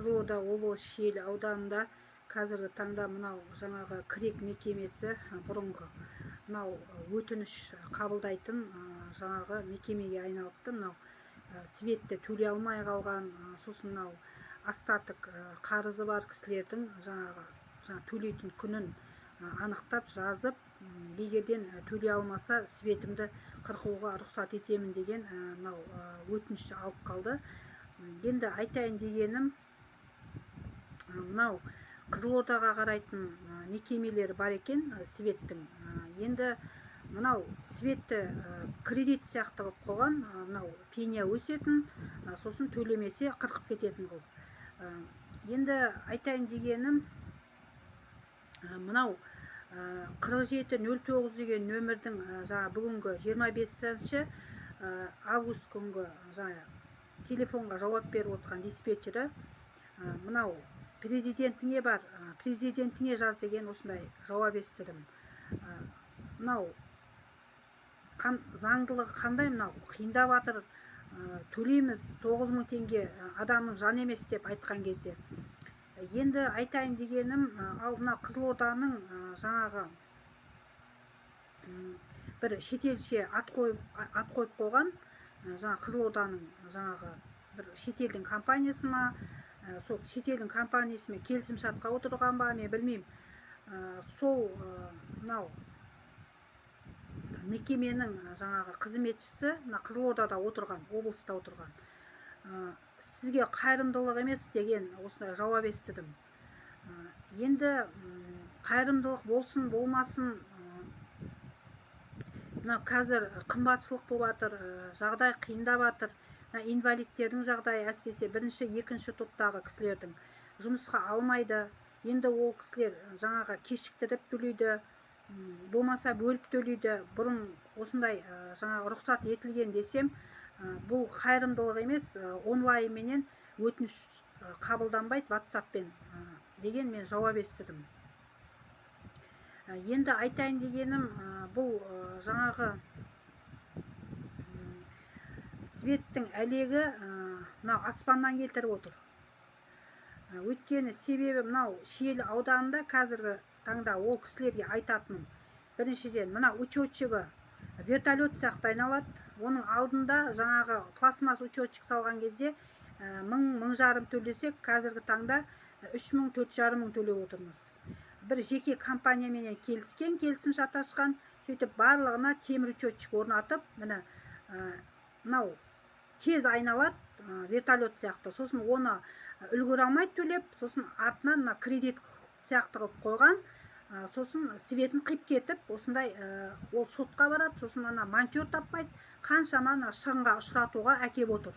Қызылорда облысы Шиелі ауданында қазіргі таңда мынау жаңағы крек мекемесі бұрынғы мынау өтініш қабылдайтын жаңағы мекемеге айналыпты. Мынау светті төлей алмай қалған, сосын мынау остаток қарызы бар кісілердің жаңағы төлейтін күнін анықтап жазып, егерден төлей алмаса светімді қырқуға рұқсат етемін деген мынау өтініш алып қалды. Енді айтайын дегенім, мынау Қызылордаға қарайтын мекемелері бар екен светтің. Енді мынау светті кредит сияқты қылып қойған, мынау пеня өсетін, сосын төлемесе қырқып кететін қылып. Енді айтайын дегенім, мынау 4709 деген нөмірдің бүгінгі 25 август күнгі телефонға жауап беріп отқан диспетчері, мынау президентіңе бар, президентіңе жаз деген осындай жауап естідім. Мынау заңдылығы қандай, мынау қиындап жатыр, төлейміз 9000 теңге адамның жан емес деп айтқан кезде. Енді айтайын дегенім, ал мына Қызылорданың жаңағы бір шетелше ат қойып қойған, жаңа Қызылорданың жаңағы бір шетелдің компаниясы ма, сол шетелдің компаниясымен келісім шартқа отырған ба, мен білмеймін. Сол мынау мекеменің жаңағы қызметшісі мына Қызылордада отырған, облыста отырған. Сізге қайырымдылық емес деген осындай жауап естідім. Енді қайырымдылық болсын болмасын, мына қазір қымбатшылық болып жатыр, жағдай қиындап жатыр. Инвалидтердің жағдайы, әсіресе бірінші, екінші топтағы кісілердің жұмысқа алмайды. Енді ол кісілер жаңағы кешіктіріп төлейді, болмаса бөліп төлейді. Бұрын осындай жаңағы рұқсат етілген десем, бұл қайырымдылық емес, онлайн менен өтініш қабылданбайды WhatsApp-пен деген мен жауап естідім. Енді айтайын дегенім, бұл жаңағы светтің әлегі мынау аспаннан келтіріп отыр. Өйткені себебі мынау Шиелі ауданында қазіргі таңда ол кісілерге айтатыным, біріншіден мына учетчигі вертолет сияқты айналады. Оның алдында жаңағы пластмасс учетчик салған кезде 1000-1500 төлесек, қазіргі таңда 3000, 4500 төлеп отырмыз. Бір жеке компаниямен келіскен, келісім шарт ашқан, сөйтіп барлығына темір учетчик орнатып, мынау тез айналады, вертолет сияқты. Сосын оны үлгере алмай төлеп, сосын артынан кредит сияқты қылып қойған, сосын светін қиып кетіп, осындай ол сотқа барады, сосын монтер таппайды, қаншама шығынға ұшыратуға әкеп отыр.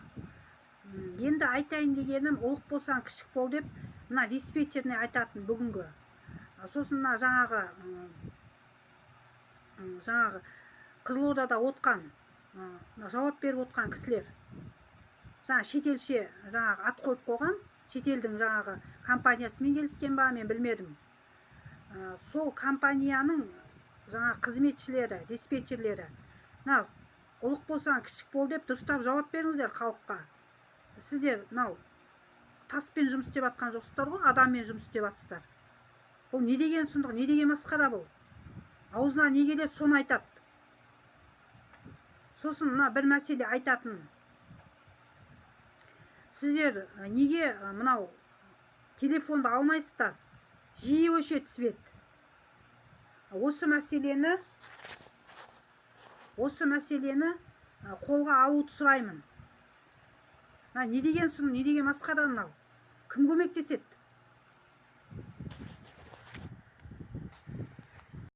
Енді айтайын дегенім, ұлық болсаң кішік бол деп, мына диспетчеріне айтатын бүгінгі. Сосын жаңағы Қызылордада отқан, жауап беріп отқан кісілер, шетелше ат қойып қойған, шетелдің компаниясымен келіскен ба, мен білмедім. Сол компанияның қызметшілері, диспетчерлері, ұлық болсаң кішік бол деп дұрыстап жауап беріңіздер халыққа. Сіздер таспен жұмыс істеп жатқан жоқсыздар ғой, адаммен жұмыс істеп жатсыздар. Бұл не деген сұмдық, не деген масқара бұл? Аузына не келеді, соны айтады. Сосын бір мәселе айтатын. Сіздер неге мынау телефонды алмайсыздар? Жиі өшеді свет. Осы мәселені қолға алуды сұраймын. Не деген сұм, не деген масқара мынау? Кім көмектеседі?